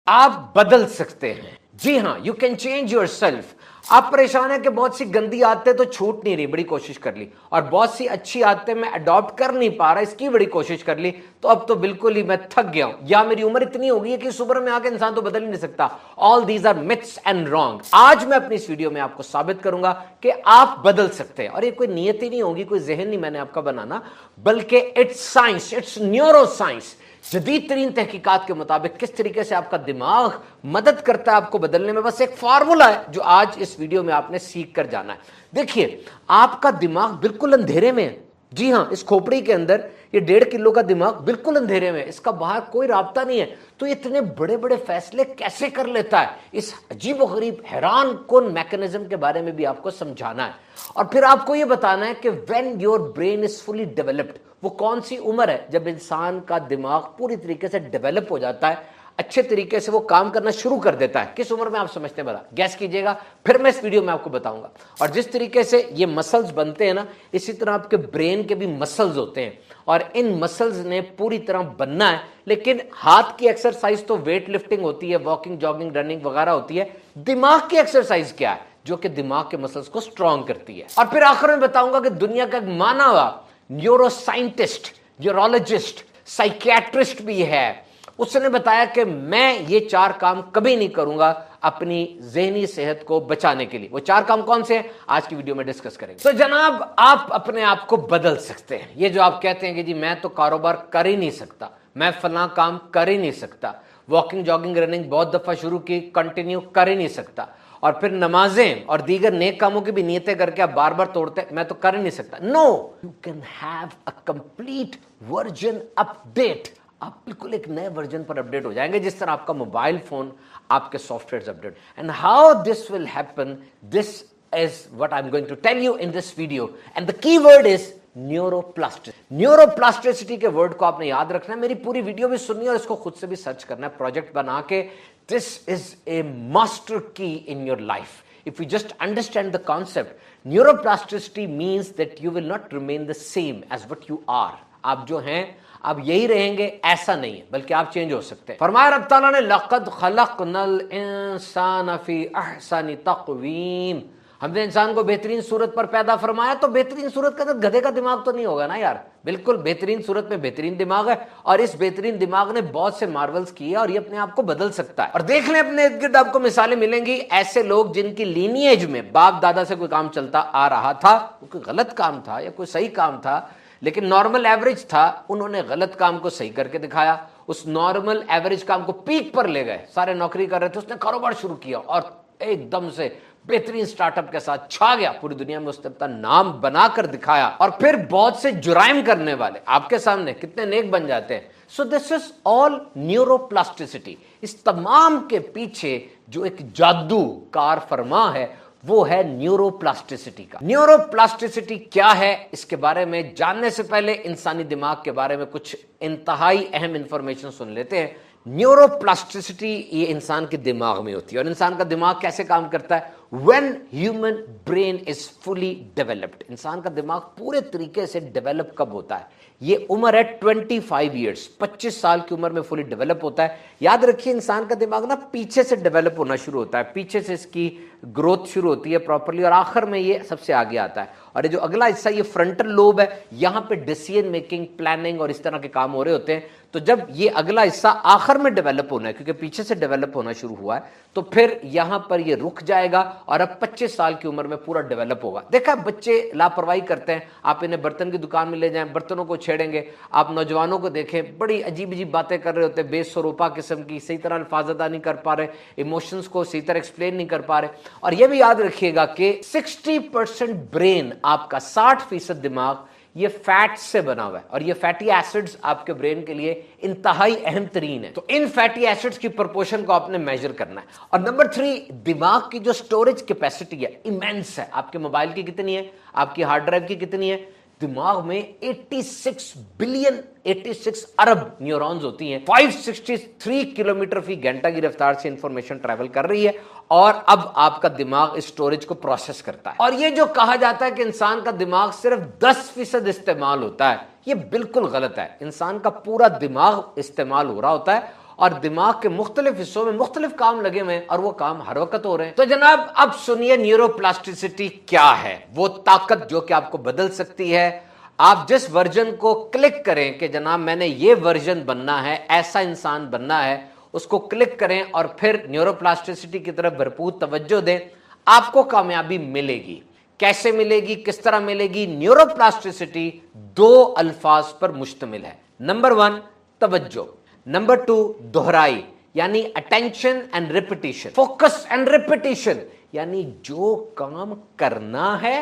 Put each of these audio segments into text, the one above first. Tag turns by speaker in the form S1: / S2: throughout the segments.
S1: आप बदल सकते हैं। जी हां, you can change your self. आप परेशान है कि बहुत सी गंदी आदतें तो छूट नहीं रही, बड़ी कोशिश कर ली, और बहुत सी अच्छी आदतें मैं अडॉप्ट कर नहीं पा रहा, इसकी बड़ी कोशिश कर ली, तो अब तो बिल्कुल ही मैं थक गया हूं, या मेरी उम्र इतनी हो गई है कि इस उम्र में आके इंसान तो बदल ही नहीं सकता। All these are myths and wrong. आज मैं अपनी इस वीडियो में आपको साबित करूंगा कि आप बदल सकते हैं, और ये कोई नियति नहीं होगी, कोई जहन नहीं मैंने आपका बनाना, बल्कि it's science, it's neuro science. जदीद तरीन तहकीकात के मुताबिक किस तरीके से आपका दिमाग मदद करता है आपको बदलने में, बस एक फार्मूला है जो आज इस वीडियो में आपने सीख कर जाना है। देखिए, आपका दिमाग बिल्कुल अंधेरे में है। जी हां, इस खोपड़ी के अंदर ये 1.5 किलो का दिमाग बिल्कुल अंधेरे में, इसका बाहर कोई राब्ता नहीं है, तो इतने बड़े बड़े फैसले कैसे कर लेता है, इस अजीबोगरीब हैरान कुन मैकेनिज्म के बारे में भी आपको समझाना है। और फिर आपको ये बताना है कि when your brain is fully developed, वो कौन सी उम्र है जब इंसान का दिमाग पूरी तरीके से डेवलप हो जाता है, अच्छे तरीके से वो काम करना शुरू कर देता है। किस उम्र में आप समझते हैं, बता गैस कीजिएगा, फिर मैं इस वीडियो में आपको बताऊंगा। और जिस तरीके से ये मसल्स बनते हैं ना, इसी तरह आपके ब्रेन के भी मसल्स होते हैं, और इन मसल्स ने पूरी तरह बनना है। लेकिन हाथ की एक्सरसाइज तो वेट लिफ्टिंग होती है, वॉकिंग, जॉगिंग, रनिंग वगैरह होती है। दिमाग की एक्सरसाइज क्या है, जो कि दिमाग के मसल्स को स्ट्रांग करती है। और फिर आखिर में बताऊंगा कि दुनिया का एक माना हुआ न्यूरो साइंटिस्ट, न्यूरोलॉजिस्ट, साइकियाट्रिस्ट भी है, उसने बताया कि मैं ये 4 काम कभी नहीं करूंगा अपनी ज़हनी सेहत को बचाने के लिए। वो 4 काम कौन से हैं, आज की वीडियो में डिस्कस करेंगे। तो जनाब, आप अपने आप को बदल सकते हैं। ये जो आप कहते हैं कि जी मैं तो कारोबार कर ही नहीं सकता, मैं फलां काम कर ही नहीं सकता, वॉकिंग, जॉगिंग, रनिंग बहुत दफा शुरू की, कंटिन्यू कर ही नहीं सकता, और फिर नमाजें और दीगर नेक कामों की भी नियतें करके आप बार बार तोड़ते, मैं तो कर ही नहीं सकता। No, you can have a complete version update. आप बिल्कुल एक नए वर्जन पर अपडेट हो जाएंगे, जिस तरह आपका मोबाइल फोन आपके software update. And how this will happen, this is what I am going to tell you in this video, and the key word is neuroplasticity. Neuroplasticity के वर्ड को आपने याद रखना है, मेरी पूरी वीडियो भी सुननी है और इसको खुद से भी सर्च करना है, प्रोजेक्ट बना के। दिस इज ए मास्टर की in your life if you just understand the concept. Neuroplasticity means that you will not remain the same as what you are. आप जो हैं आप यही रहेंगे, ऐसा नहीं है, बल्कि आप चेंज हो सकते हैं। फरमाया रब ताला ने, लक़द ख़लक़नल इंसान फ़ी अहसनि तक़वीम, हमने इंसान को बेहतरीन सूरत पर पैदा फरमाया। तो बेहतरीन सूरत के अंदर गधे का दिमाग तो नहीं होगा ना यार, बिल्कुल बेहतरीन सूरत में बेहतरीन दिमाग है, और इस बेहतरीन दिमाग ने बहुत से मार्वल्स किए, और ये अपने आप को बदल सकता है। और देख लें अपने इर्द गिर्द आपको मिसालें मिलेंगी, ऐसे लोग जिनकी लीनिएज में बाप दादा से कोई काम चलता आ रहा था, कोई गलत काम था या कोई सही काम था, लेकिन नॉर्मल एवरेज था, उन्होंने गलत काम को सही करके दिखाया, उस नॉर्मल एवरेज काम को पीक पर ले गए। सारे नौकरी कर रहे थे, उसने कारोबार शुरू किया और एकदम से बेहतरीन स्टार्टअप के साथ छा गया, पूरी दुनिया में उसने अपना नाम बनाकर दिखाया, और फिर बहुत से जुराइम करने वाले आपके सामने कितने नेक बन जाते हैं। So this is all neuroplasticity. इस तमाम के पीछे जो एक जादू कार फरमा है, वो है न्यूरोप्लास्टिसिटी का। न्यूरोप्लास्टिसिटी क्या है, इसके बारे में जानने से पहले इंसानी दिमाग के बारे में कुछ इंतहाई अहम इंफॉर्मेशन सुन लेते हैं। न्यूरोप्लास्टिसिटी ये इंसान के दिमाग में होती है, और इंसान का दिमाग कैसे काम करता है, when human brain is fully developed. इंसान का दिमाग पूरे तरीके से डेवलप कब होता है, ये उम्र है 25 ईयर्स, 25 साल की उम्र में फुली डेवलप होता है। याद रखिए, इंसान का दिमाग ना पीछे से डेवलप होना शुरू होता है, पीछे से इसकी ग्रोथ शुरू होती है प्रॉपर्ली, और आखिर में ये सबसे आगे आता है। और ये जो अगला हिस्सा, ये फ्रंटल लोब है, यहां पे डिसीजन मेकिंग, प्लानिंग और इस तरह के काम हो रहे होते हैं। तो जब ये अगला हिस्सा आखिर में डेवलप होना है, क्योंकि पीछे से डेवलप होना शुरू हुआ है, तो फिर यहां पर ये रुक जाएगा, और अब 25 साल की उम्र में पूरा डेवलप होगा। देखा, बच्चे लापरवाही करते हैं, आप इन्हें बर्तन की दुकान में ले जाएं, बर्तनों को छेड़ेंगे। आप नौजवानों को देखें, बड़ी अजीब अजीब बातें कर रहे होते हैं, बेसुरोपा किस्म की, सही तरह अल्फाज अदा नहीं कर पा रहे, इमोशंस को सही तरह एक्सप्लेन नहीं कर पा रहे। और यह भी याद रखिएगा कि 60% ब्रेन आपका, 60% दिमाग ये फैट से बना हुआ है, और ये फैटी एसिड्स आपके ब्रेन के लिए इंतहाई अहम तरीन है। तो इन फैटी एसिड्स की प्रोपोर्शन को आपने मेजर करना है। और नंबर 3, दिमाग की जो स्टोरेज कैपेसिटी है, इमेंस है। आपके मोबाइल की कितनी है, आपकी हार्ड ड्राइव की कितनी है, दिमाग में 86 बिलियन, 86 अरब न्यूरॉन्स होती हैं, 563 किलोमीटर फी घंटा की रफ्तार से इंफॉर्मेशन ट्रैवल कर रही है, और अब आपका दिमाग इस स्टोरेज को प्रोसेस करता है। और ये जो कहा जाता है कि इंसान का दिमाग सिर्फ 10% इस्तेमाल होता है, ये बिल्कुल गलत है। इंसान का पूरा दिमाग इस्तेमाल हो रहा होता है, اور दिमाग के मुख्तलिफ हिस्सों में मुख्तलिफ काम लगे हुए हैं और वो काम हर वक्त हो रहे हैं। तो जनाब अब सुनिए न्यूरोप्लास्टिसिटी क्या है, वो ताकत जो कि आपको बदल सकती है। आप जिस वर्जन को क्लिक करें कि जनाब मैंने ये वर्जन बनना है, ऐसा इंसान बनना है, उसको क्लिक करें और फिर न्यूरोप्लास्टिसिटी की तरफ भरपूर तवज्जो दें, आपको कामयाबी मिलेगी। कैसे मिलेगी, किस तरह मिलेगी? न्यूरोप्लास्टिसिटी दो अल्फाज पर मुश्तमिल है। नंबर 1 तवज्जो, नंबर 2 दोहराई यानी attention and repetition, focus and repetition यानी जो काम करना है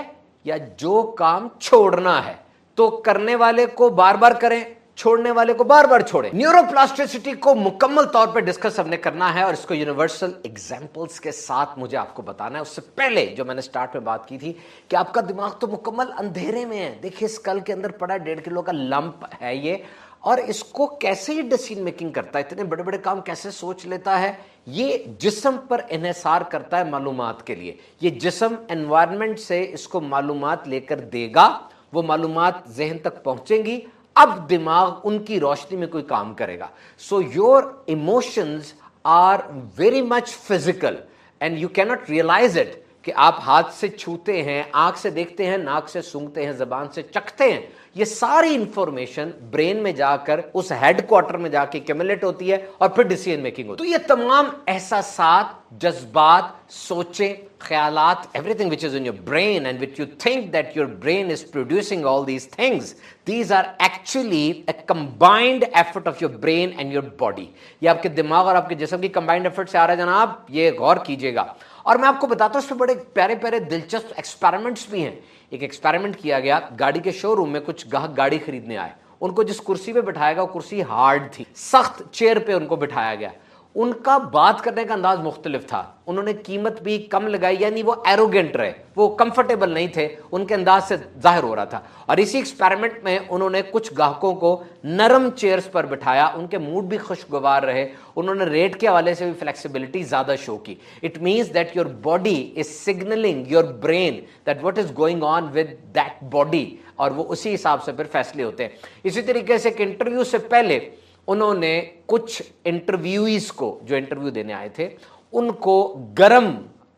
S1: या जो काम छोड़ना है तो करने वाले को बार बार करें, छोड़ने वाले को बार बार छोड़ें। न्यूरोप्लास्टिसिटी को मुकम्मल तौर पे डिस्कस हमने करना है और इसको यूनिवर्सल एग्जांपल्स के साथ मुझे आपको बताना है। उससे पहले जो मैंने स्टार्ट में बात की थी कि आपका दिमाग तो मुकम्मल अंधेरे में है। देखिए स्कल के अंदर पड़ा 1.5 किलो का लंप है ये, और इसको कैसे ये डिसीजन मेकिंग करता है, इतने बड़े बड़े काम कैसे सोच लेता है। ये जिस्म पर इन्हिसार करता है मालूमात के लिए। ये जिस्म एनवायरनमेंट से इसको मालूमात लेकर देगा, वो मालूमात जहन तक पहुंचेंगी, अब दिमाग उनकी रोशनी में कोई काम करेगा। So your emotions are very much physical and you cannot realise it कि आप हाथ से छूते हैं, आंख से देखते हैं, नाक से सूंघते हैं, जबान से चखते हैं। ये सारी इंफॉर्मेशन ब्रेन में जाकर उस हेडक्वार्टर में जाके एक्यूमुलेट होती है और फिर डिसीजन मेकिंग होती है। तो ये तमाम एहसासात, जज्बात, सोचें, ख्यालात, everything which is in your brain and which you think that your brain is producing all these things, these are actually a combined effort of your brain and your body। ये आपके दिमाग और आपके जिस्म की combined effort से आ रहा है जनाब, ये गौर कीजिएगा। और मैं आपको बताता हूं इसमें बड़े प्यारे प्यारे दिलचस्प एक्सपेरिमेंट्स भी हैं। एक एक्सपेरिमेंट किया गया, गाड़ी के शोरूम में कुछ ग्राहक गाड़ी खरीदने आए, उनको जिस कुर्सी पे बिठाया गया वो कुर्सी हार्ड थी, सख्त चेयर पे उनको बिठाया गया। उनका बात करने का अंदाज मुख्तलिफ था, उन्होंने कीमत भी कम लगाई, यानी वो एरोगेंट रहे, वो कंफर्टेबल नहीं थे, उनके अंदाज से जाहिर हो रहा था। और इसी एक्सपेरिमेंट में उन्होंने कुछ ग्राहकों को नरम चेयर्स पर बिठाया, उनके मूड भी खुशगवार रहे, उन्होंने रेट के हवाले से भी फ्लेक्सिबिलिटी ज्यादा शो की। It means that your body is signalling your brain that what is going on with that body, और वो उसी हिसाब से फिर फैसले होते हैं। इसी तरीके से एक इंटरव्यू से पहले उन्होंने कुछ इंटरव्यूईज को, जो इंटरव्यू देने आए थे, उनको गरम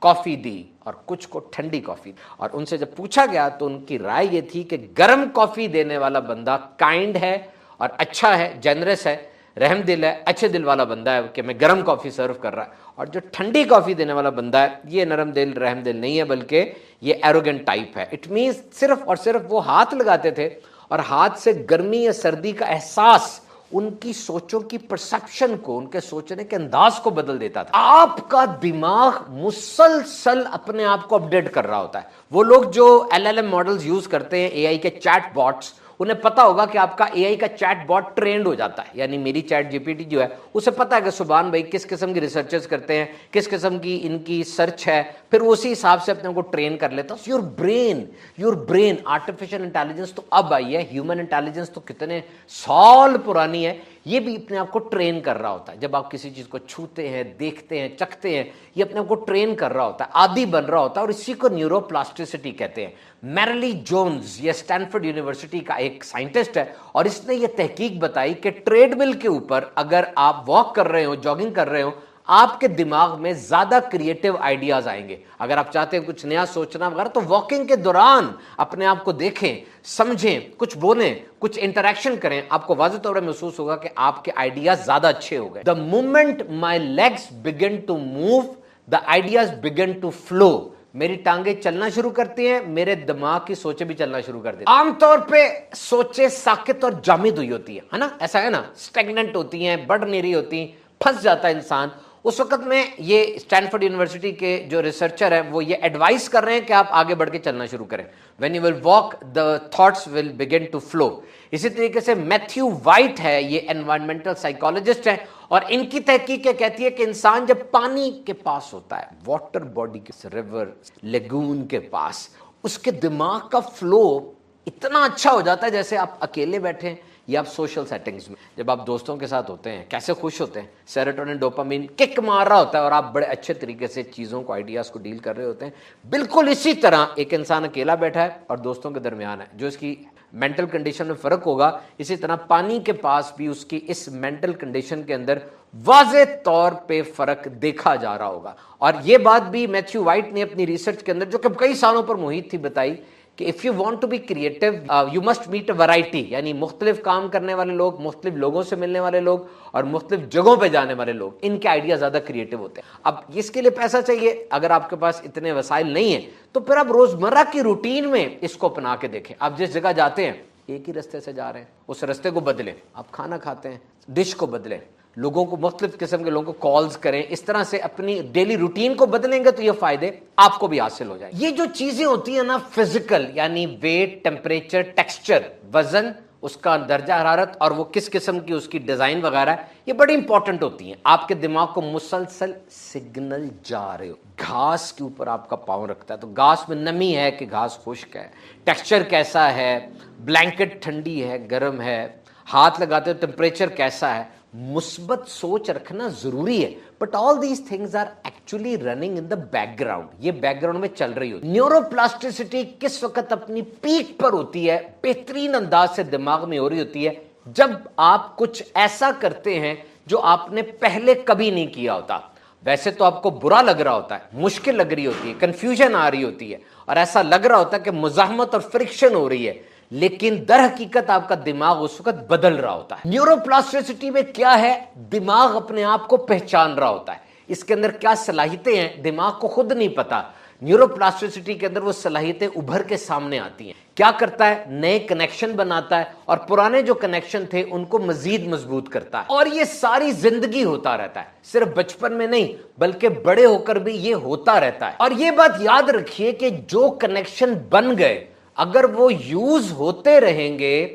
S1: कॉफी दी और कुछ को ठंडी कॉफी। और उनसे जब पूछा गया तो उनकी राय ये थी कि गरम कॉफी देने वाला बंदा काइंड है और अच्छा है, जेनरस है, रहमदिल है, अच्छे दिल वाला बंदा है कि मैं गरम कॉफी सर्व कर रहा है। और जो ठंडी कॉफी देने वाला बंदा है, ये नरम दिल रहमदिल नहीं है, बल्कि ये एरोगेंट टाइप है। इट मीन्स सिर्फ और सिर्फ वो हाथ लगाते थे और हाथ से गर्मी या सर्दी का एहसास उनकी सोचों की परसेप्शन को, उनके सोचने के अंदाज को बदल देता था। आपका दिमाग मुसलसल अपने आप को अपडेट कर रहा होता है। वो लोग जो LLM मॉडल्स यूज करते हैं, AI के चैट बॉट्स, उन्हें पता होगा कि आपका AI का चैट बॉट ट्रेंड हो जाता है। यानी मेरी चैट GPT जो है, उसे पता है कि सुभान भाई किस किस्म की रिसर्चेस करते हैं, किस किस्म की इनकी सर्च है, फिर उसी हिसाब से अपने को ट्रेन कर लेता है। योर ब्रेन आर्टिफिशियल इंटेलिजेंस तो अब आई है, ह्यूमन इंटेलिजेंस तो कितने साल पुरानी है, ये भी अपने आप को ट्रेन कर रहा होता है। जब आप किसी चीज को छूते हैं, देखते हैं, चखते हैं, ये अपने आप को ट्रेन कर रहा होता है, आदी बन रहा होता है, और इसी को न्यूरोप्लास्टिसिटी कहते हैं। मैरली जोन्स, ये स्टैनफोर्ड यूनिवर्सिटी का एक साइंटिस्ट है, और इसने ये तहकीक बताई कि ट्रेडमिल के ऊपर अगर आप वॉक कर रहे हो, जॉगिंग कर रहे हो, आपके दिमाग में ज्यादा क्रिएटिव आइडियाज आएंगे। अगर आप चाहते हैं कुछ नया सोचना वगैरह, तो वॉकिंग के दौरान अपने आप को देखें, समझें, कुछ बोलें, कुछ इंटरेक्शन करें, आपको वाज़ेह तौर पर महसूस होगा कि आपके आइडियाज ज्यादा अच्छे हो गए। The moment my legs begin to move, the ideas begin to flow. मेरी टांगे चलना शुरू करती हैं, मेरे दिमाग की सोचें भी चलना शुरू कर देती हैं। आमतौर पे सोचें साकित और जामिद हुई होती है ना, ऐसा है ना, स्टेगनेंट होती हैं, बढ़ नहीं रही होती, फंस जाता है इंसान। उस वक्त में ये स्टैनफोर्ड यूनिवर्सिटी के जो रिसर्चर हैं, वो ये एडवाइस कर रहे हैं कि आप आगे बढ़ के चलना शुरू करें। When you will walk the thoughts will begin to flow. इसी तरीके से मैथ्यू वाइट है, ये एनवायरमेंटल साइकोलॉजिस्ट हैं, और इनकी तहकीक कहती है कि इंसान जब पानी के पास होता है, वाटर बॉडी के, रिवर, लेगून के पास, उसके दिमाग का फ्लो इतना अच्छा हो जाता है जैसे आप अकेले बैठे हैं या आप सोशल सेटिंग्स में। जब आप दोस्तों के साथ होते हैं, कैसे खुश होते हैं, सेरोटोनिन, डोपामिन किक मार रहा होता है और आप बड़े अच्छे तरीके से चीज़ों को, आइडियाज़ को डील कर रहे होते हैं। बिल्कुल इसी तरह एक इंसान अकेला बैठा है और दोस्तों के दरमियान है, जो इसकी मेंटल कंडीशन में फर्क होगा, इसी तरह पानी के पास भी उसकी इस मेंटल कंडीशन के अंदर वाज़े तौर पे फर्क देखा जा रहा होगा। और ये बात भी मैथ्यू वाइट ने अपनी रिसर्च के अंदर, जो कि कई सालों पर मुहित थी, बताई कि if you want to be creative you must meet a variety, यानी मुख्तलिफ काम करने वाले लोग, मुख्तलिफ लोगों से मिलने वाले लोग और मुख्तलिफ जगहों पे जाने वाले लोग, इनके आइडिया ज़्यादा क्रिएटिव होते हैं। अब इसके लिए पैसा चाहिए, अगर आपके पास इतने वसाइल नहीं है तो फिर आप रोज़मर्रा की रूटीन में इसको अपना के देखें। आप जिस जगह जाते हैं एक ही रास्ते से जा रहे हैं, उस रास्ते को बदलें। आप खाना खाते हैं, डिश को बदलें, लोगों को, मुख्तलिफ किस्म के लोगों को कॉल्स करें, इस तरह से अपनी डेली रूटीन को बदलेंगे तो ये फायदे आपको भी हासिल हो जाएंगे। ये जो चीजें होती है ना फिजिकल, यानी वेट, टेम्परेचर, टेक्सचर, वजन, उसका दर्जा हरारत और वो किस किस्म की उसकी डिजाइन वगैरह, ये बड़ी इंपॉर्टेंट होती हैं। आपके दिमाग को मुसलसल सिग्नल जा रहे हो। घास के ऊपर आपका पाँव रखता है तो घास में नमी है कि घास खुश्क है, टेक्सचर कैसा है, ब्लैंकेट ठंडी है, गर्म है, हाथ लगाते हो टेम्परेचर कैसा है। मुस्बत सोच रखना जरूरी है, but all these things are actually running in the background, ये बैकग्राउंड में चल रही होती है। न्यूरोप्लास्टिसिटी किस वक्त अपनी पीक पर होती है, बेहतरीन अंदाज से दिमाग में हो रही होती है, जब आप कुछ ऐसा करते हैं जो आपने पहले कभी नहीं किया होता। वैसे तो आपको बुरा लग रहा होता है, मुश्किल लग रही होती है, कंफ्यूजन आ रही होती है और ऐसा लग रहा होता है कि मुज़ाहमत और फ्रिक्शन हो रही है, लेकिन दर हकीकत आपका दिमाग उस वक्त बदल रहा होता है। न्यूरोप्लास्टिसिटी में क्या है, दिमाग अपने आप को पहचान रहा होता है, इसके अंदर क्या सलाहियतें हैं दिमाग को खुद नहीं पता। न्यूरोप्लास्टिसिटी के अंदर वो सलाहियतें उभर के सामने आती हैं। क्या करता है, नए कनेक्शन बनाता है और पुराने जो कनेक्शन थे उनको मजीद मजबूत करता है। और ये सारी जिंदगी होता रहता है, सिर्फ बचपन में नहीं बल्कि बड़े होकर भी ये होता रहता है। और ये बात याद रखिए कि जो कनेक्शन बन गए अगर वो यूज होते रहेंगे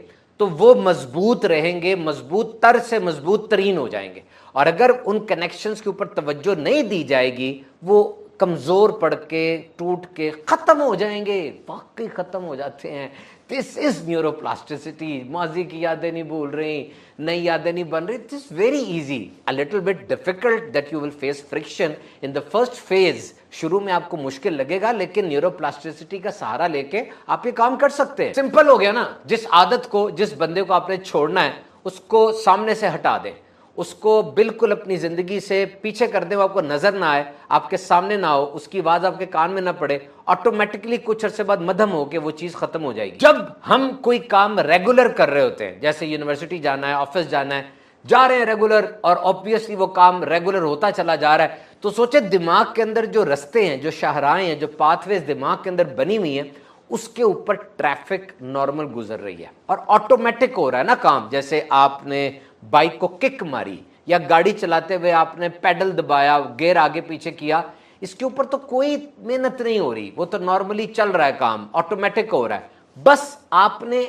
S1: तो वो मजबूत रहेंगे, मजबूत तर से मजबूत तरीन हो जाएंगे। और अगर उन कनेक्शंस के ऊपर तवज्जो नहीं दी जाएगी वो कमजोर पड़ के, टूट के खत्म हो जाएंगे, वाकई खत्म हो जाते हैं। This is neuroplasticity. माजी की यादें नहीं भूल रही, नई यादें नहीं बन रही। This very easy, a little bit difficult that you will face friction in the first phase. शुरू में आपको मुश्किल लगेगा, लेकिन न्यूरोप्लास्टिसिटी का सहारा लेके आप ये काम कर सकते हैं। सिंपल हो गया ना। जिस आदत को, जिस बंदे को आपने छोड़ना है उसको सामने से हटा दें, उसको बिल्कुल अपनी जिंदगी से पीछे कर दे, वो आपको नजर ना आए, आपके सामने ना हो, उसकी आवाज आपके कान में ना पड़े, ऑटोमेटिकली कुछ अरसे बाद मदम हो के वो चीज खत्म हो जाएगी। जब हम कोई काम रेगुलर कर रहे होते हैं, जैसे यूनिवर्सिटी जाना है, ऑफिस जाना है, जा रहे हैं रेगुलर और ऑब्वियसली वो काम रेगुलर होता चला जा रहा है, तो सोचे दिमाग के अंदर जो रास्ते हैं, जो शाहराएं हैं, जो पाथवेज दिमाग के अंदर बनी हुई है, उसके ऊपर ट्रैफिक नॉर्मल गुजर रही है और ऑटोमेटिक हो रहा है ना काम। जैसे आपने बाइक को किक मारी या गाड़ी चलाते हुए आपने पेडल दबाया, गियर आगे पीछे किया, इसके ऊपर तो कोई मेहनत नहीं हो रही, वो तो नॉर्मली चल रहा है, काम ऑटोमेटिक हो रहा है। बस आपने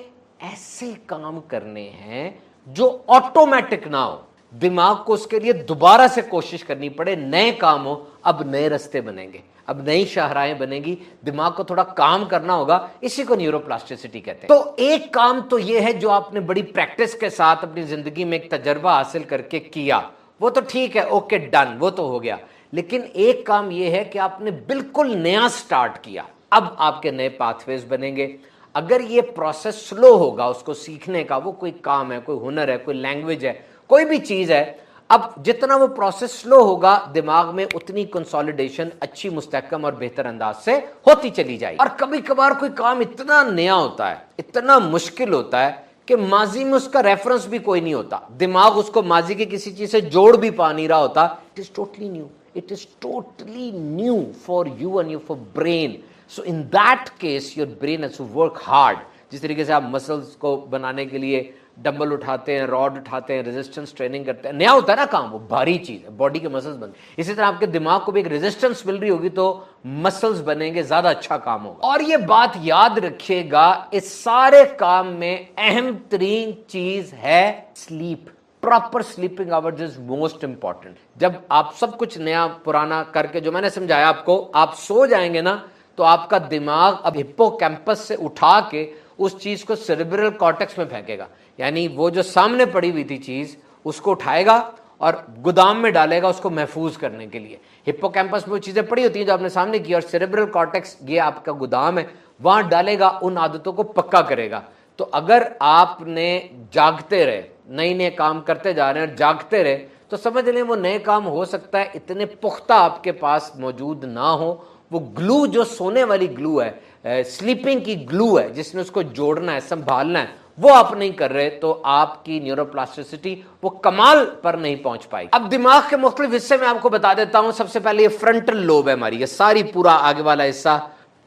S1: ऐसे काम करने हैं जो ऑटोमेटिक ना हो, दिमाग को उसके लिए दोबारा से कोशिश करनी पड़े, नए काम हो, अब नए रास्ते बनेंगे, अब नई शाहराएं बनेगी, दिमाग को थोड़ा काम करना होगा। इसी को न्यूरोप्लास्टिसिटी कहते हैं। तो एक काम तो ये है जो आपने बड़ी प्रैक्टिस के साथ अपनी जिंदगी में एक तजर्बा हासिल करके किया, वो तो ठीक है, ओके डन, वो तो हो गया। लेकिन एक काम ये है कि आपने बिल्कुल नया स्टार्ट किया, अब आपके नए पाथवेज बनेंगे। अगर ये प्रोसेस स्लो होगा उसको सीखने का, वो कोई काम है, कोई हुनर है, कोई लैंग्वेज है, कोई भी चीज है, अब जितना वो प्रोसेस स्लो होगा दिमाग में उतनी कंसोलिडेशन अच्छी, मुस्तहकम और बेहतर अंदाज से होती चली जाएगी। और कभी कभार कोई काम इतना नया होता है, इतना मुश्किल होता है कि माजी में उसका रेफरेंस भी कोई नहीं होता, दिमाग उसको माजी के किसी चीज से जोड़ भी पा नहीं रहा होता। It is totally new, it is totally new for you and your brain. So in that case your brain has to work hard. जिस तरीके से आप मसल्स को बनाने के लिए डंबल उठाते हैं, रॉड उठाते हैं, रेजिस्टेंस ट्रेनिंग करते हैं, नया होता है ना काम, वो भारी चीज है, बॉडी के मसल्स बनते हैं। इसी तरह आपके दिमाग को भी एक रेजिस्टेंस मिल रही होगी तो मसल्स बनेंगे, ज्यादा अच्छा काम होगा। और ये बात याद रखिएगा, इस सारे काम में अहम तरीन चीज है sleep. Proper sleeping hours is most important. जब आप सब कुछ नया पुराना करके, जो मैंने समझाया आपको, आप सो जाएंगे ना तो आपका दिमाग अब हिप्पोकैम्पस से उठा के उस चीज को सेरेब्रल कॉर्टेक्स में फेंकेगा, यानी वो जो सामने पड़ी हुई थी चीज उसको उठाएगा और गोदाम में डालेगा उसको महफूज करने के लिए। हिप्पोकैम्पस में वो चीजें पड़ी होती हैं जो आपने सामने की, और सेरेब्रल कॉर्टेक्स ये आपका गोदाम है, वहां डालेगा, उन आदतों को पक्का करेगा तो अगर आपने जागते रहे, नए नए काम करते जा रहे हैं और जागते रहे, तो समझ लें वो नए काम हो सकता है इतने पुख्ता आपके पास मौजूद ना हो। वो ग्लू जो सोने वाली ग्लू है, स्लीपिंग की ग्लू है, जिसने उसको जोड़ना है, संभालना है, वो आप नहीं कर रहे, तो आपकी न्यूरोप्लास्टिसिटी वो कमाल पर नहीं पहुंच पाई। अब दिमाग के मुख्तलिफ हिस्से में आपको बता देता हूं। सबसे पहले ये फ्रंटल लोब है हमारी, ये सारी पूरा आगे वाला हिस्सा,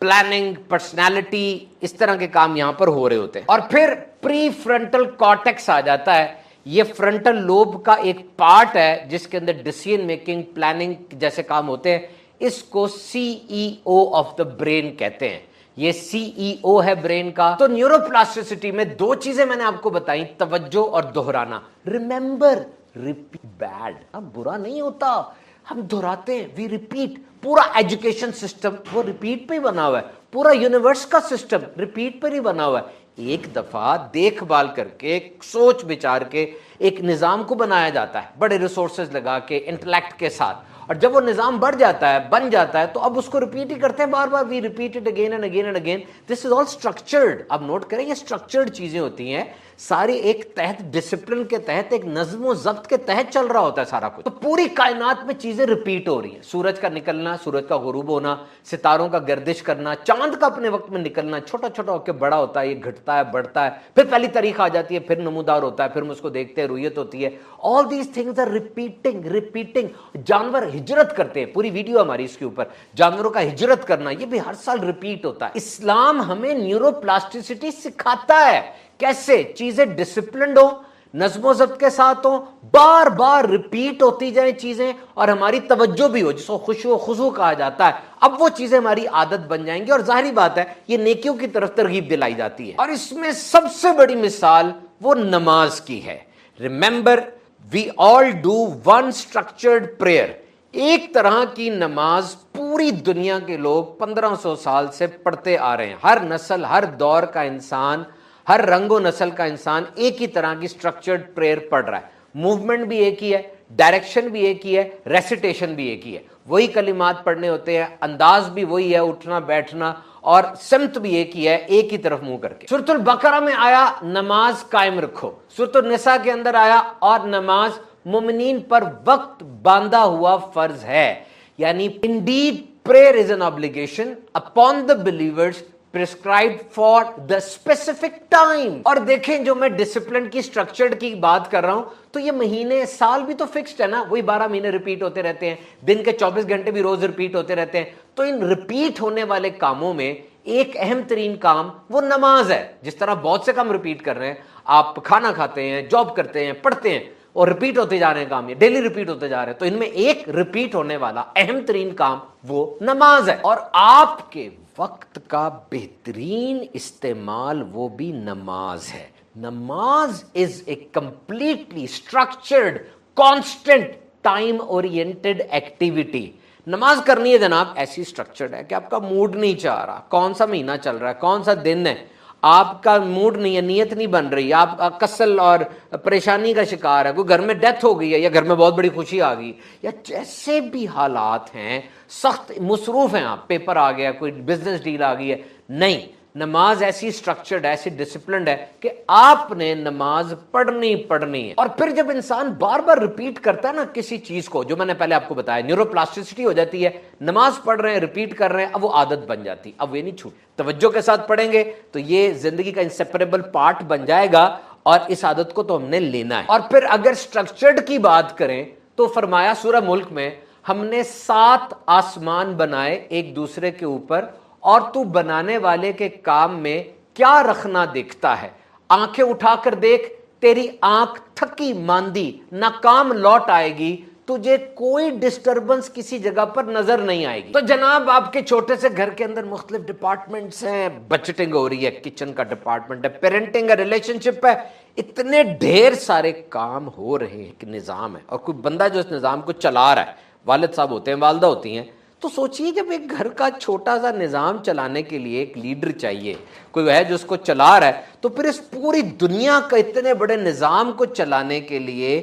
S1: प्लानिंग, पर्सनैलिटी, इस तरह के काम यहां पर हो रहे होते हैं। और फिर प्री फ्रंटल कॉर्टेक्स आ जाता है। ये फ्रंटल लोब का एक पार्ट है जिसके अंदर डिसीजन मेकिंग, प्लानिंग जैसे काम होते हैं। इसको सीईओ ऑफ द ब्रेन कहते हैं। ये सीईओ है ब्रेन का। तो न्यूरोप्लास्टिसिटी में दो चीजें मैंने आपको बताई, तवज्जो और दोहराना। Remember, repeat. बैड, अब बुरा नहीं होता, हम दोहराते हैं, वी रिपीट। पूरा एजुकेशन सिस्टम वो रिपीट पे ही बना हुआ है, पूरा यूनिवर्स का सिस्टम रिपीट पर ही बना हुआ है। एक दफा देखभाल करके, सोच विचार के एक निजाम को बनाया जाता है, बड़े रिसोर्सेज लगा के, इंटेलेक्ट के साथ। और जब वो निजाम बढ़ जाता है, बन जाता है, तो अब उसको रिपीट ही करते हैं बार बार। We repeat it again and again and again. This is all structured. अब नोट करें, ये स्ट्रक्चर्ड चीजें होती हैं सारी, एक तहत डिसिप्लिन के तहत, एक नज्म ज़ब्त के तहत चल रहा होता है सारा कुछ। तो पूरी कायनात में चीजें रिपीट हो रही हैं। सूरज का निकलना, सूरज का गुरूब होना, सितारों का गर्दिश करना, चांद का अपने वक्त में निकलना, छोटा छोटा होकर बड़ा होता है, ये घटता है, बढ़ता है, फिर पहली तारीख आ जाती है, फिर नमूदार होता है, फिर हम उसको देखते हैं, रुयत होती है। All these things are repeating repeating. जानवर हिजरत करते हैं, पूरी वीडियो हमारी इसके ऊपर, जानवरों का हिजरत करना, ये भी हर साल रिपीट होता है। इस्लाम हमें न्यूरोप्लास्टिसिटी सिखाता है। कैसे? चीजें डिसिप्लिन्ड हो, नज़्मो ज़ब्त के साथ हो, बार बार रिपीट होती जाए चीजें, और हमारी तवज्जो भी हो, जिसको खुशू खुशू कहा जाता है। अब वो चीजें हमारी आदत बन जाएंगी, और जाहिर बात है ये नेकियों की तरफ तरगीब दिलाई जाती है। और इसमें सबसे बड़ी मिसाल वो नमाज की है। Remember, we all do one structured prayer. एक तरह की नमाज पूरी दुनिया के लोग 1500 साल से पढ़ते आ रहे हैं। हर नस्ल, हर दौर का इंसान, हर रंगो नस्ल का इंसान एक ही तरह की स्ट्रक्चर्ड प्रेयर पढ़ रहा है। मूवमेंट भी एक ही है, डायरेक्शन भी एक ही है, रेसिटेशन भी एक ही है। वही कलिमात पढ़ने होते हैं, अंदाज भी वही है, उठना बैठना, और सिमत भी एक ही है, एक ही तरफ मुंह करके। सूरतुल बकरा में आया नमाज कायम रखो। सूरतुल निसा के अंदर आया और नमाज मुमिनीन पर वक्त बांधा हुआ फर्ज है। यानी Indeed prayer is an obligation upon the believers prescribed for the specific time. और देखें, जो मैं डिसिप्लिन की, स्ट्रक्चर्ड की बात कर रहा हूं, तो ये महीने, साल भी तो फिक्स्ड है ना, वही 12 महीने रिपीट होते रहते हैं, दिन के 24 घंटे भी रोज रिपीट होते रहते हैं। तो इन रिपीट होने वाले कामों में एक अहम तरीन काम वो नमाज है। जिस तरह बहुत से काम रिपीट कर रहे हैं, आप खाना खाते हैं, जॉब करते हैं, पढ़ते हैं, और रिपीट होते जा रहे हैं काम, ये डेली रिपीट होते जा रहे हैं। तो इनमें एक रिपीट होने वाला अहम तरीन काम वो नमाज है। और आपके वक्त का बेहतरीन इस्तेमाल वो भी नमाज है। नमाज is a completely structured, constant, time oriented activity. नमाज करनी है जनाब, ऐसी स्ट्रक्चर्ड है कि आपका मूड नहीं चाह रहा, कौन सा महीना चल रहा है, कौन सा दिन है, आपका मूड नहीं है, नीयत नहीं बन रही, आप कसल और परेशानी का शिकार है, कोई घर में डेथ हो गई है, या घर में बहुत बड़ी खुशी आ गई, या जैसे भी हालात हैं, सख्त मसरूफ हैं आप, पेपर आ गया, कोई बिजनेस डील आ गई है, नहीं, नमाज ऐसी स्ट्रक्चर्ड, ऐसी डिसिप्लिन्ड है कि आपने नमाज पढ़नी है। और फिर जब इंसान बार बार रिपीट करता है ना किसी चीज को, जो मैंने पहले आपको बताया, न्यूरोप्लास्टिसिटी हो जाती है। नमाज पढ़ रहे हैं, रिपीट कर रहे हैं, अब वो आदत बन जाती, अब ये नहीं छूट। तवज्जो के साथ पढ़ेंगे तो ये जिंदगी का इंसेपरेबल पार्ट बन जाएगा, और इस आदत को तो हमने लेना है। और फिर अगर स्ट्रक्चर्ड की बात करें तो फरमाया सूरह मुल्क में, हमने 7 आसमान बनाए एक दूसरे के ऊपर, और तू बनाने वाले के काम में क्या रखना दिखता है। आंखें उठाकर देख, तेरी आंख थकी मांदी नाकाम लौट आएगी, तुझे कोई डिस्टरबेंस किसी जगह पर नजर नहीं आएगी। तो जनाब, आपके छोटे से घर के अंदर मुख्तलिफ डिपार्टमेंट्स हैं, बजटिंग हो रही है, किचन का डिपार्टमेंट है, पेरेंटिंग है, रिलेशनशिप है, इतने ढेर सारे काम हो रहे हैं कि निज़ाम है, और कोई बंदा जो इस निज़ाम को चला रहा है, वालिद साहब होते हैं, वालदा होती हैं। तो सोचिए, जब एक घर का छोटा सा निज़ाम चलाने के लिए एक लीडर चाहिए, कोई है जो उसको चला रहा है, तो फिर इस पूरी दुनिया का इतने बड़े निज़ाम को चलाने के लिए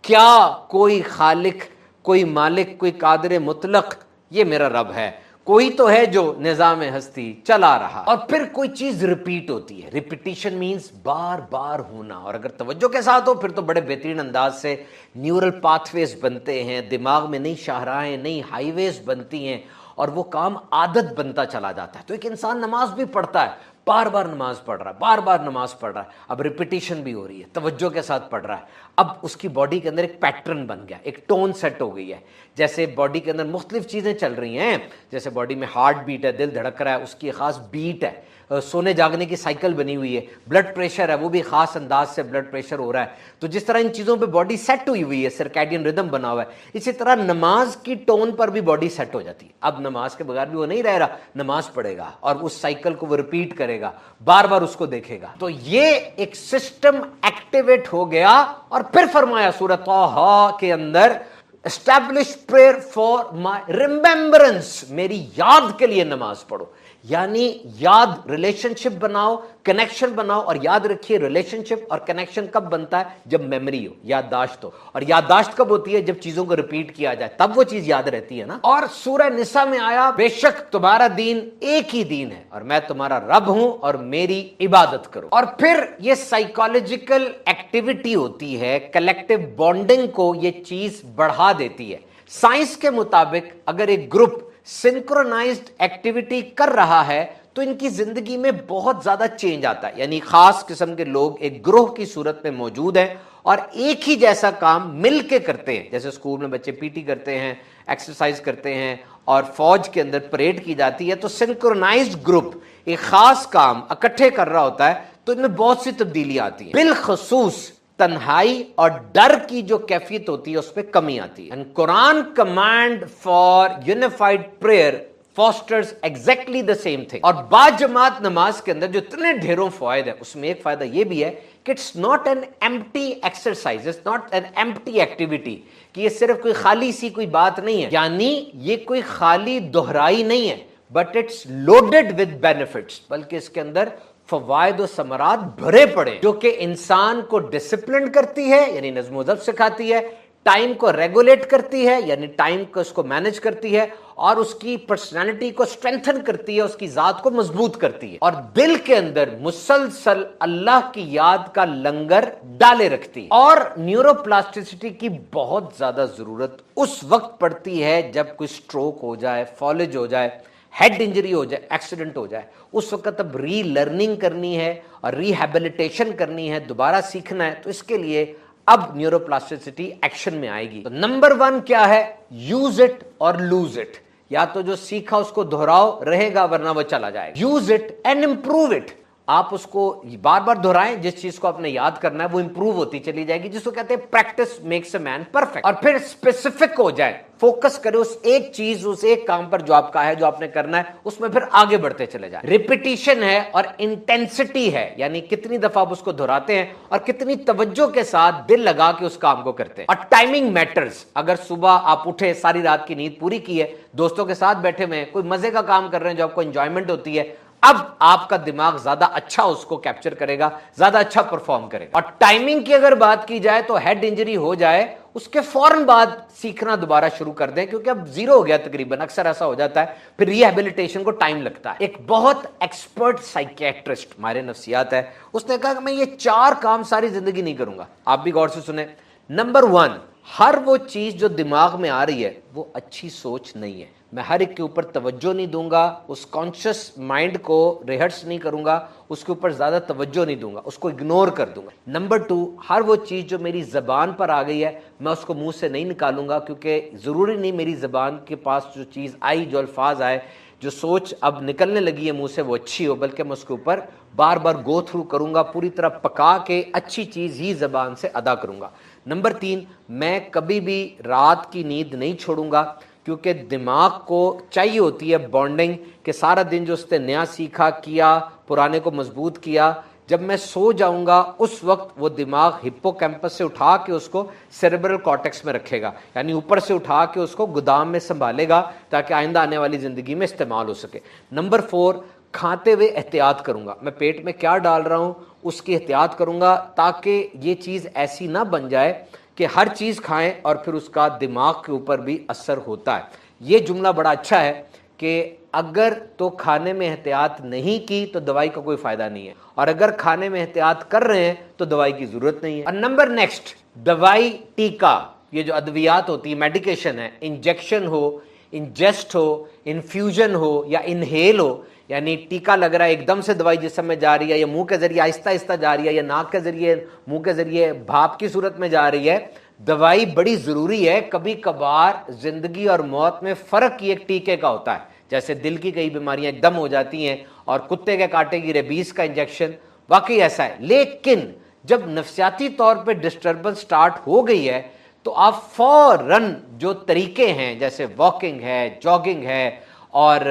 S1: क्या कोई खालिक, कोई मालिक, कोई कादिर मुतलक, ये मेरा रब है, कोई तो है जो निजाम हस्ती चला रहा। और फिर कोई चीज रिपीट होती है, रिपीटिशन मींस बार बार होना, और अगर तवज्जो के साथ हो फिर तो बड़े बेहतरीन अंदाज से न्यूरल पाथवेज बनते हैं, दिमाग में नई शाहराहें, नई हाईवेज बनती हैं, और वो काम आदत बनता चला जाता है। तो एक इंसान नमाज भी पढ़ता है, बार बार नमाज पढ़ रहा है, बार बार नमाज पढ़ रहा है, अब रिपीटिशन भी हो रही है, तवज्जो के साथ पढ़ रहा है, अब उसकी बॉडी के अंदर एक पैटर्न बन गया, एक टोन सेट हो गई है। जैसे बॉडी के अंदर मुख्तलिफ चीज़ें चल रही हैं, जैसे बॉडी में हार्ट बीट है, दिल धड़क रहा है, उसकी खास बीट है, सोने जागने की साइकिल बनी हुई है, ब्लड प्रेशर है, वो भी खास अंदाज से ब्लड प्रेशर हो रहा है। तो जिस तरह इन चीज़ों पे बॉडी सेट हुई हुई है, सर्कैडियन रिदम बना हुआ है, इसी तरह नमाज की टोन पर भी बॉडी सेट हो जाती है। अब नमाज के बगैर भी वो नहीं रह रहा, नमाज पढ़ेगा और उस साइकिल को वो रिपीट करेगा, बार बार उसको देखेगा। तो ये एक सिस्टम एक्टिवेट हो गया। और फिर फरमाया सूरह तौहा के अंदर, establish prayer for my remembrance, मेरी याद के लिए नमाज पढ़ो। यानी याद, रिलेशनशिप बनाओ, कनेक्शन बनाओ। और याद रखिए, रिलेशनशिप और कनेक्शन कब बनता है? जब मेमोरी हो, याददाश्त हो। और याददाश्त कब होती है? जब चीजों को रिपीट किया जाए, तब वो चीज याद रहती है ना। और सूरह निसा में आया, बेशक तुम्हारा दीन एक ही दीन है और मैं तुम्हारा रब हूं और मेरी इबादत करो। और फिर ये साइकोलॉजिकल एक्टिविटी होती है, कलेक्टिव बॉन्डिंग को ये चीज बढ़ा देती है। साइंस के मुताबिक अगर एक ग्रुप सिंक्रोनाइज्ड एक्टिविटी कर रहा है तो इनकी जिंदगी में बहुत ज्यादा चेंज आता है। यानी खास किस्म के लोग एक ग्रोह की सूरत में मौजूद हैं और एक ही जैसा काम मिल के करते हैं। जैसे स्कूल में बच्चे पीटी करते हैं, एक्सरसाइज करते हैं और फौज के अंदर परेड की जाती है, तो सिंक्रोनाइज्ड ग्रुप एक खास काम इकट्ठे कर रहा होता है, तो इनमें बहुत सी तब्दीली आती है। बिलखसूस तन्हाई और डर की जो कैफियत होती है उस पर कमी आती है। And Quran command for unified prayer fosters exactly the same thing. और बाजमात नमाज के अंदर जो इतने ढेरों फायदे हैं, उसमें एक फायदा ये भी है कि it's not an empty exercise, it's not an empty activity, कि ये सिर्फ कोई खाली सी कोई बात नहीं है, यानी ये कोई खाली दोहराई नहीं है, but it's loaded with benefits, बल्कि इसके अंदर फवायद और समरात भरे पड़े, जो कि इंसान को डिसिप्लिन करती है, यानी नज़्म व ज़ब्त सिखाती है, टाइम को रेगुलेट करती है, यानी टाइम को उसको मैनेज करती है, और उसकी पर्सनालिटी को स्ट्रेंथन करती है, उसकी जात को मजबूत करती है, और दिल के अंदर मुसलसल अल्लाह की याद का लंगर डाले रखती है। और न्यूरोप्लास्टिसिटी की बहुत ज्यादा जरूरत उस वक्त पड़ती है जब कोई स्ट्रोक हो जाए, फॉलेज हो जाए, हेड इंजरी हो जाए, एक्सीडेंट हो जाए, उस वक्त अब री लर्निंग करनी है और रिहैबिलिटेशन करनी है, दोबारा सीखना है। तो इसके लिए अब न्यूरोप्लास्टिसिटी एक्शन में आएगी। तो नंबर 1 क्या है? यूज इट और लूज इट। या तो जो सीखा उसको दोहराओ, रहेगा, वरना वो चला जाएगा। Use it and improve it. आप उसको बार बार दोहराएं, जिस चीज को आपने याद करना है वो इंप्रूव होती चली जाएगी, जिसको कहते हैं practice makes a man perfect. और फिर स्पेसिफिक हो जाए, फोकस करें उस एक चीज, उस एक काम पर जो आपका है, जो आपने करना है, उसमें फिर आगे बढ़ते चले जाए। रिपीटिशन है और इंटेंसिटी है, यानी कितनी दफा आप उसको दोहराते हैं और कितनी तवज्जो के साथ दिल लगा के उस काम को करते हैं। और टाइमिंग मैटर्स। अगर सुबह आप उठे, सारी रात की नींद पूरी की है, दोस्तों के साथ बैठे हुए हैं, कोई मजे का काम कर रहे हैं जो आपको एंजॉयमेंट होती है, अब आपका दिमाग ज्यादा अच्छा उसको कैप्चर करेगा, ज्यादा अच्छा परफॉर्म करेगा। और टाइमिंग की अगर बात की जाए तो हेड इंजरी हो जाए उसके फौरन बाद सीखना दोबारा शुरू कर दें, क्योंकि अब जीरो हो गया तकरीबन, अक्सर ऐसा हो जाता है, फिर रिहैबिलिटेशन को टाइम लगता है। एक बहुत एक्सपर्ट साइकियाट्रिस्ट, हमारे नफ्सियात है, उसने कहा कि मैं ये 4 काम सारी जिंदगी नहीं करूंगा। आप भी गौर से सुने। नंबर 1, हर वो चीज जो दिमाग में आ रही है वो अच्छी सोच नहीं है, मैं हर एक के ऊपर तवज्जो नहीं दूंगा, उस कॉन्शियस माइंड को रिहर्स नहीं करूंगा, उसके ऊपर ज्यादा तवज्जो नहीं दूंगा, उसको इग्नोर कर दूंगा। नंबर 2, हर वो चीज जो मेरी जबान पर आ गई है मैं उसको मुंह से नहीं निकालूंगा, क्योंकि जरूरी नहीं मेरी जबान के पास जो चीज आई, जो अल्फाज आए, जो सोच अब निकलने लगी है मुंह से, वो अच्छी हो, बल्कि मैं उसके ऊपर बार बार गो थ्रू करूंगा, पूरी तरह पका के अच्छी चीज ही जबान से अदा करूंगा। नंबर 3, मैं कभी भी रात की नींद नहीं छोड़ूंगा, क्योंकि दिमाग को चाहिए होती है बॉन्डिंग, कि सारा दिन जो उसने नया सीखा किया, पुराने को मजबूत किया, जब मैं सो जाऊंगा उस वक्त वो दिमाग हिप्पोकैम्पस से उठा के उसको सेरेब्रल कॉर्टेक्स में रखेगा, यानी ऊपर से उठा के उसको गोदाम में संभालेगा, ताकि आइंदा आने वाली जिंदगी में इस्तेमाल हो सके। नंबर 4, खाते हुए एहतियात करूंगा, मैं पेट में क्या डाल रहा हूं उसकी एहतियात करूंगा, ताकि ये चीज ऐसी ना बन जाए कि हर चीज खाएं और फिर उसका दिमाग के ऊपर भी असर होता है। ये जुमला बड़ा अच्छा है کہ اگر تو کھانے میں احتیاط نہیں کی تو دوائی کا کوئی فائدہ نہیں ہے، اور اگر کھانے میں احتیاط کر رہے ہیں تو دوائی کی ضرورت نہیں ہے۔ اور نمبر نیکسٹ، دوائی ٹیکا، یہ جو ادویات ہوتی ہے، میڈیکیشن ہے، انجیکشن ہو، انجسٹ ہو، انفیوژن ہو یا انہیل ہو، یعنی ٹیکا لگ رہا ہے ایک دم سے دوائی جسم میں جا رہی ہے، یا منہ کے ذریعے آہستہ آہستہ جا رہی ہے، یا ناک کے ذریعے منہ کے ذریعے بھاپ کی صورت میں جا رہی ہے، دوائی بڑی ضروری ہے۔ کبھی کبھار زندگی اور موت میں فرق یہ ایک ٹیکے کا ہوتا ہے، جیسے دل کی کئی بیماریاں ایک دم ہو جاتی ہیں، اور کتے کے کاٹے کی ریبیز کا انجیکشن، واقعی ایسا ہے۔ لیکن جب نفسیاتی طور پہ ڈسٹربنس سٹارٹ ہو گئی ہے تو آپ فوراً جو طریقے ہیں، جیسے واکنگ ہے، جاگنگ ہے، اور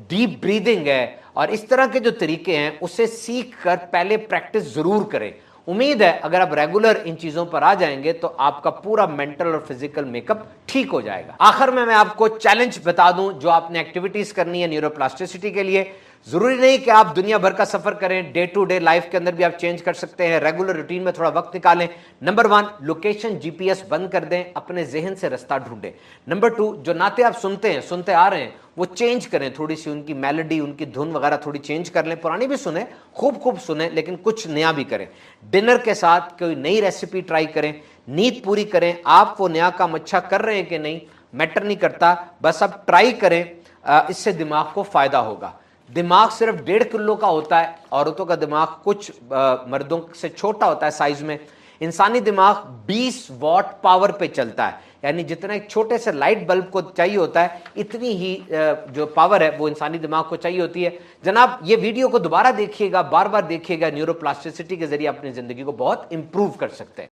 S1: ڈیپ بریدنگ ہے، اور اس طرح کے جو طریقے ہیں اسے سیکھ کر پہلے پریکٹس ضرور کریں۔ امید ہے اگر آپ ریگولر ان چیزوں پر آ جائیں گے تو آپ کا پورا مینٹل اور فزیکل میک اپ ٹھیک ہو جائے گا۔ آخر میں آپ کو چیلنج بتا دوں جو آپ نے ایکٹیویٹیز کرنی ہے نیورو پلاسٹیسٹی کے لیے۔ ضروری نہیں کہ آپ دنیا بھر کا سفر کریں، ڈے ٹو ڈے لائف کے اندر بھی آپ چینج کر سکتے ہیں، ریگولر روٹین میں تھوڑا وقت نکالیں۔ نمبر 1، لوکیشن جی پی ایس بند کر دیں، اپنے ذہن سے رستہ ڈھونڈیں۔ نمبر 2، جو نعتیں آپ سنتے آ رہے ہیں وہ چینج کریں، تھوڑی سی ان کی میلڈی، ان کی دھن وغیرہ تھوڑی چینج کر لیں، پرانی بھی سنیں، خوب سنیں، لیکن کچھ نیا بھی کریں۔ ڈنر کے ساتھ کوئی نئی ریسیپی ٹرائی کریں، نیند پوری کریں۔ آپ وہ نیا کام اچھا کر رہے ہیں کہ نہیں میٹر نہیں کرتا، بس آپ ٹرائی کریں، اس سے دماغ کو فائدہ ہوگا۔ دماغ صرف 1.5 کلو کا ہوتا ہے، عورتوں کا دماغ کچھ مردوں سے چھوٹا ہوتا ہے سائز میں۔ انسانی دماغ 20 واٹ پاور پہ چلتا ہے، یعنی جتنا ایک چھوٹے سے لائٹ بلب کو چاہیے ہوتا ہے اتنی ہی جو پاور ہے وہ انسانی دماغ کو چاہیے ہوتی ہے۔ جناب یہ ویڈیو کو دوبارہ دیکھیے گا، بار بار دیکھیے گا، نیورو پلاسٹیسٹی کے ذریعے اپنی زندگی کو بہت امپروو کر سکتے ہیں۔